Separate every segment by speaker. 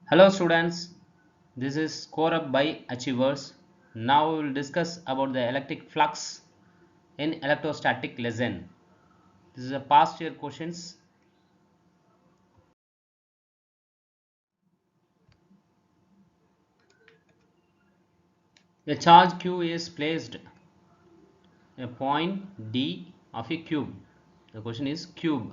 Speaker 1: Hello students, this is Score Up by Achievers. Now we will discuss about the electric flux in electrostatic lesson. This is a past year questions. A charge Q is placed a point D of a cube. The question is cube.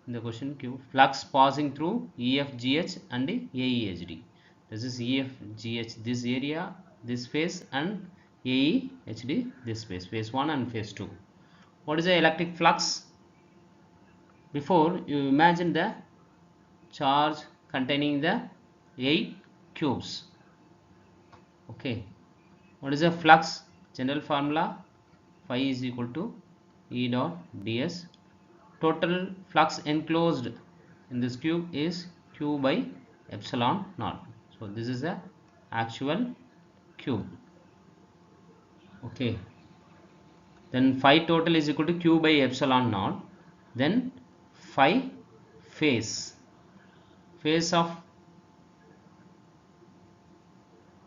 Speaker 1: In the question cube, flux passing through EFGH and AEHD. This is EFGH this area, this phase, and AEHD this phase 1 and phase 2. What is the electric flux? Before you imagine the charge containing the 8 cubes. Okay, what is the flux? General formula phi is equal to E dot ds. Total flux enclosed in this cube is Q by epsilon naught. So this is the actual cube. Okay, then phi total is equal to Q by epsilon naught. Then phi phase of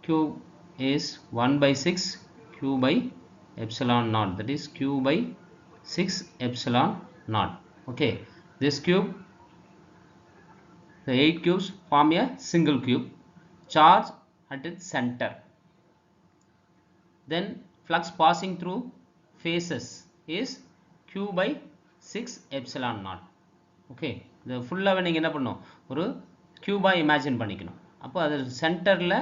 Speaker 1: cube is 1 by 6 Q by epsilon naught, that is Q by 6 epsilon naught. Okay, this cube, the 8 cubes form a single cube, charge at its center. Then flux passing through phases is Q by 6 epsilon naught. Okay, the ஃபுல்லாகவே நீங்கள் என்ன பண்ணணும், ஒரு கியூபாக imagine பண்ணிக்கணும். அப்போ அது சென்டரில்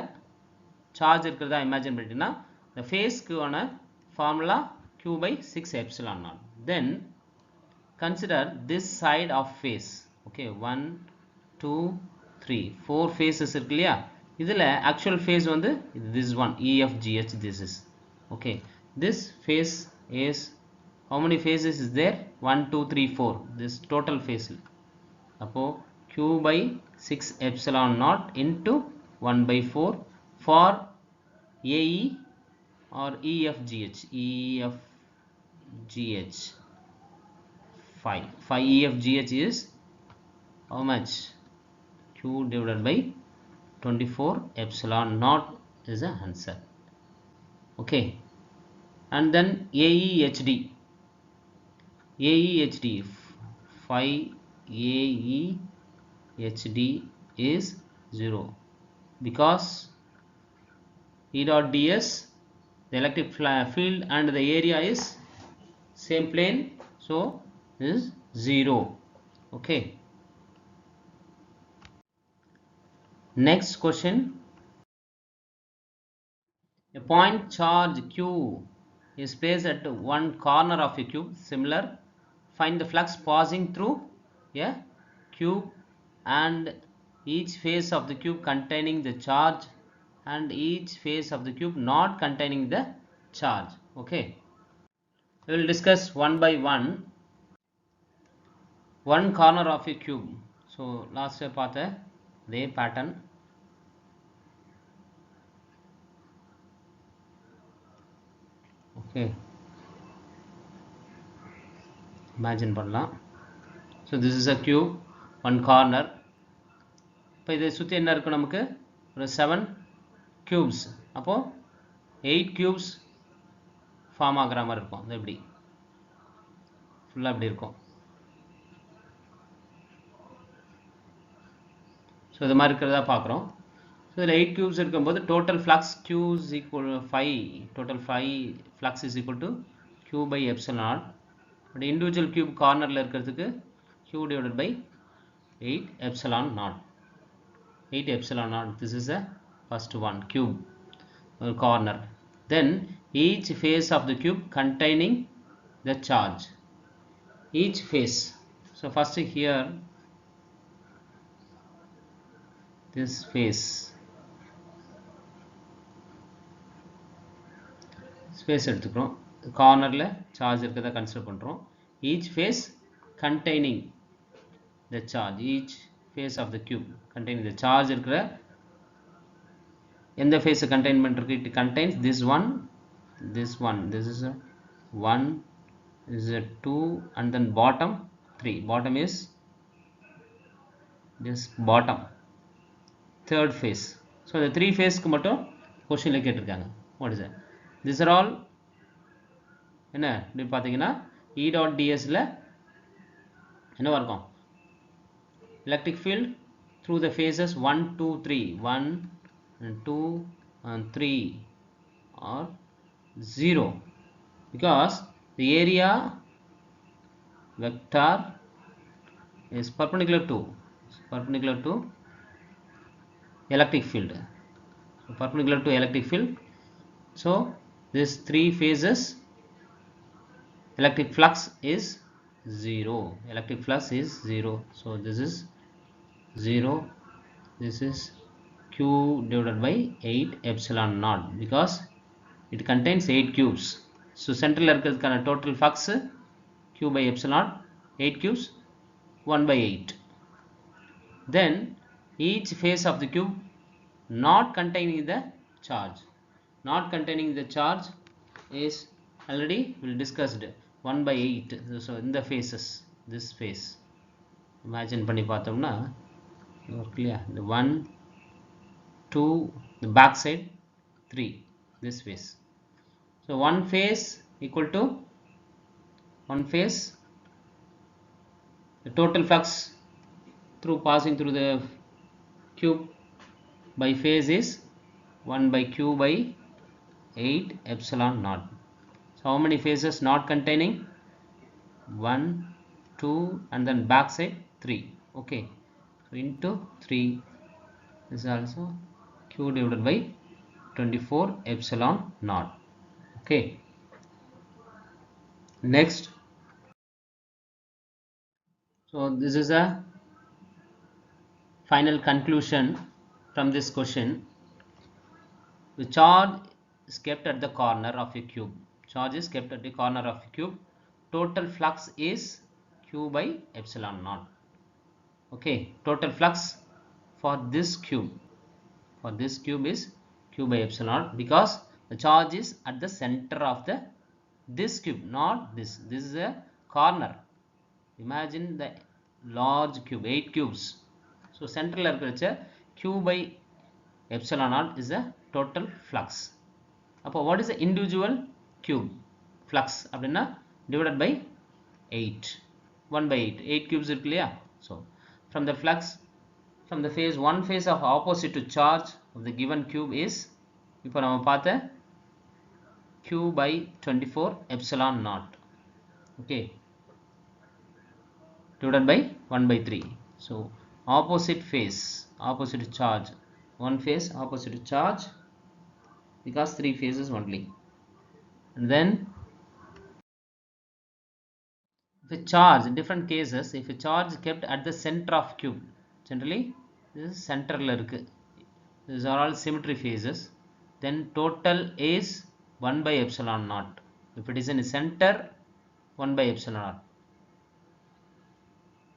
Speaker 1: charge இருக்கிறதா இமேஜின் பண்ணிட்டீங்கன்னா the phase-க்கான formula Q by 6 epsilon naught. Then consider this side of phase. Okay, 1 2 3 4 phases இருக்கு இல்லையா, இதில் actual phase வந்து this one EFGH this is. Okay, this phase is how many phases is there? 1 2 3 4, this total phase. அப்போ Q by 6 epsilon naught into 1 by 4 for AE or EFGH. EFGH 5 EFGH is how much? Q divided by 24 epsilon naught is the answer. Okay, and then AEHD 5 AEHD is 0 because E dot ds, the electric field and the area is same plane, so this is 0. Okay, next question. A point charge Q is placed at one corner of a cube. Similar, find the flux passing through a cube and each face of the cube containing the charge and each face of the cube not containing the charge. Okay, we will discuss one by one. One corner of a cube, so last year பார்த்த அதே pattern. Okay, imagine பண்ணலாம். So this is a cube, one corner. இப்போ இதை சுற்றி என்ன இருக்கும், நமக்கு ஒரு 7 cubes, அப்போ 8 cubes ஃபார்ம் ஆகிற மாதிரி இருக்கும். அது எப்படி ஃபுல்லாக எப்படி இருக்கும், ஸோ இது மாதிரி இருக்கிறதா பார்க்குறோம். ஸோ இதில் 8 cubes இருக்கும்போது total flux Q is equal to 5, total 5 flux is equal to Q by epsilon naught. But individual cube கார்னரில் இருக்கிறதுக்கு Q divided by 8 epsilon naught. 8 epsilon naught, this is the first one, cube corner. Then each face of the cube containing the charge, each face. So first here this face, space எடுத்துக்கிறோம், கார்னரில் charge இருக்கிறத consider பண்ணுறோம். each face containing the charge, each face of the cube containing the charge இருக்கிற எந்த face contain பண்ணிருக்கு, it contains this one, this is a 1, this is a 2, and then bottom 3. Bottom is this bottom, third phase. So the three phase க்கு மட்டும் क्वेश्चनல கேட்டிருக்காங்க. What is that? These are all என்ன இப்படி பாத்தீங்கன்னா E dot ds ல என்னவா இருக்கும்? Electric field through the phases 1 2 3 1 and 2 and 3 are 0 because the area vector is perpendicular to electric field, so perpendicular to electric field. So this three phases electric flux is 0. Electric flux is 0. So this is 0. This is q divided by 8 epsilon naught because it contains 8 cubes. So central இருக்கிறதுக்கான total flux q by epsilon 8 cubes 1 by 8. Then each face of the cube not containing the charge is already we discussed 1 by 8. So in the faces, this face imagine பண்ணி பார்த்தோம்னா clear, the 1 2 the back side 3 this face. So one face equal to one face, the total flux through passing through the cube by phase is 1 by q by 8 epsilon naught. So how many phases not containing? 1 2 and then back side 3. Okay, so into 3 is also q divided by 24 epsilon naught. Okay, next, so this is a final conclusion from this question. The charge is kept at the corner of a cube. Charge is kept at the corner of a cube. Total flux is q by epsilon naught. Okay, total flux for this cube is q by epsilon naught because the charge is at the center of this cube, not this is a corner. Imagine the large cube, 8 cubes. So central இருக்கிற q by epsilon naught is the total flux. அப்போ what is the individual cube flux அப்படின்னா divided by 8, 1 by 8, 8 cubes இருக்கு இல்லையா. So from the flux from the phase, one phase of opposite to charge of the given cube is இப்போ நம்ம பார்த்த q by 24 epsilon naught. Okay, divided by 1 by 3. So opposite phase, opposite charge, one phase opposite charge because three phases only. And then if a charge, in different cases, if a charge is kept at the center of cube, generally this is center la irukku, these are all symmetry phases, then total is 1 by epsilon naught. If it is in the center, 1 by epsilon naught.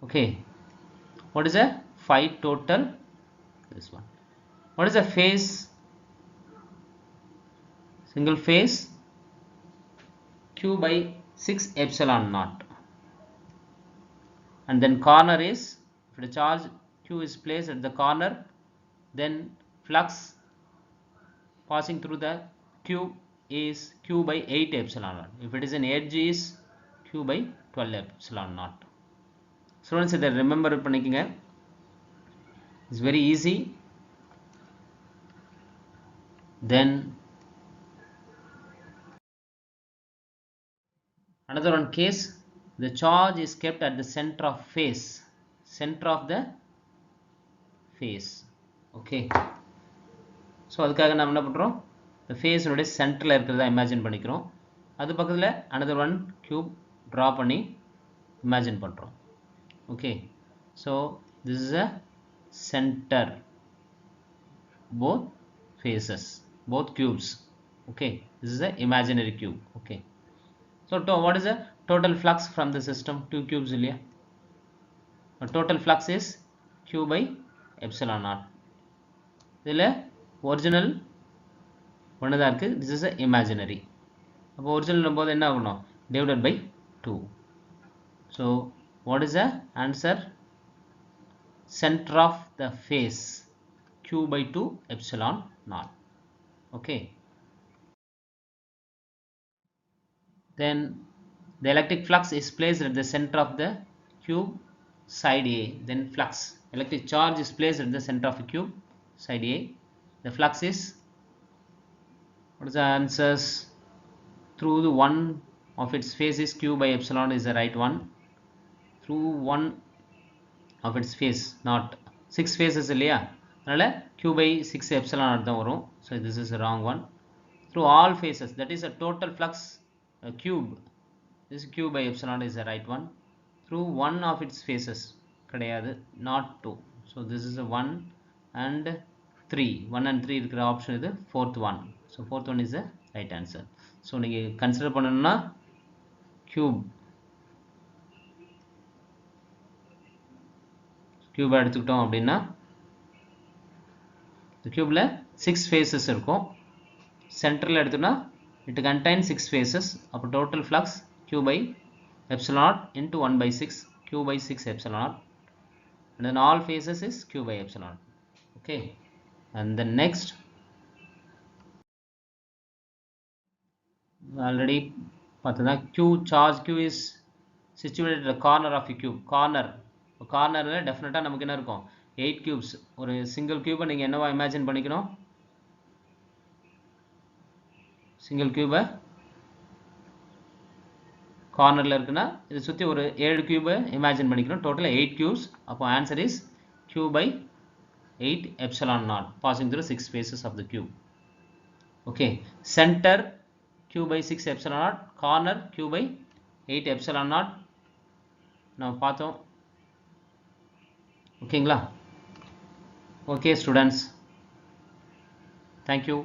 Speaker 1: Okay, what is a 5 total? This one. What is a phase? Single phase q by 6 epsilon naught. And then corner is, if the charge q is placed at the corner, then flux passing through the cube is q by 8 epsilon naught. If it is an edge is q by 12 epsilon naught. Students, இதை remember பண்ணிக்கங்க, it's very easy. Then another one case, the charge is kept at the center of phase, center of the phase. Okay, so அதுக்காக நாம் என்ன பண்றோம், the phase உடைய சென்டர்ல இருக்கிறதா imagine பண்ணிக்கிறோம். அது பக்கத்துல another one cube draw பண்ணி இமேஜின் பண்றோம். Okay, so this is a center, both phases, both cubes. Okay, this is a imaginary cube. Okay, so what is the total flux from the system? 2 cubes இல்லையா. Total flux is q by epsilon naught. இதில் original ஒன்று தான் இருக்குது, this is a imaginary. அப்போ original போது என்ன ஆகணும், divided by 2. So what is the answer? Center of the phase q by 2 epsilon naught. Okay, then the electric flux is placed at the center of the cube side A. Then flux, electric charge is placed at the center of the cube side A. The flux is, what is the answers? Through the one of its faces q by epsilon is the right one. Through one of its face, not 6 faces இல்லையா, அதனால q by 6 epsilon naught தான் வரும். So this is the wrong one. Through all faces, that is a total flux cube, this q by epsilon is the right one. Through one of its faces கிடையாது, not 2. So this is a 1 and 3, 1 and 3 இருக்கிற option இது fourth one. So fourth one is the right answer. So நீங்க consider பண்ணணும்னா cube எடுத்துக்கிட்டோம் அப்படின்னா இந்த கியூப்ல 6 faces இருக்கும். சென்டரில் எடுத்தோம்னா it contains 6 faces. அப்போ total flux q by epsilon naught into 1 by 6 q by 6 epsilon naught, and then all faces is q by epsilon naught. Okay, and the next, already பார்த்ததா q charge q is situated at the corner of a cube. கார்னரில் டெஃபினட்டாக நமக்கு என்ன இருக்கும், 8 cubes. ஒரு single கியூபை நீங்கள் என்னவா imagine பண்ணிக்கணும், சிங்கிள் கியூபை கார்னரில் இருக்குன்னா இதை சுற்றி ஒரு 7 கியூபை இமேஜின் பண்ணிக்கணும். டோட்டலாக 8 cubes. அப்போ answer is q by 8 epsilon naught passing through 6 faces of the cube. Okay, center q by 6 epsilon naught, corner q by 8 epsilon naught நம்ம பார்த்தோம். ஓகேங்களா? Okay students, thank you.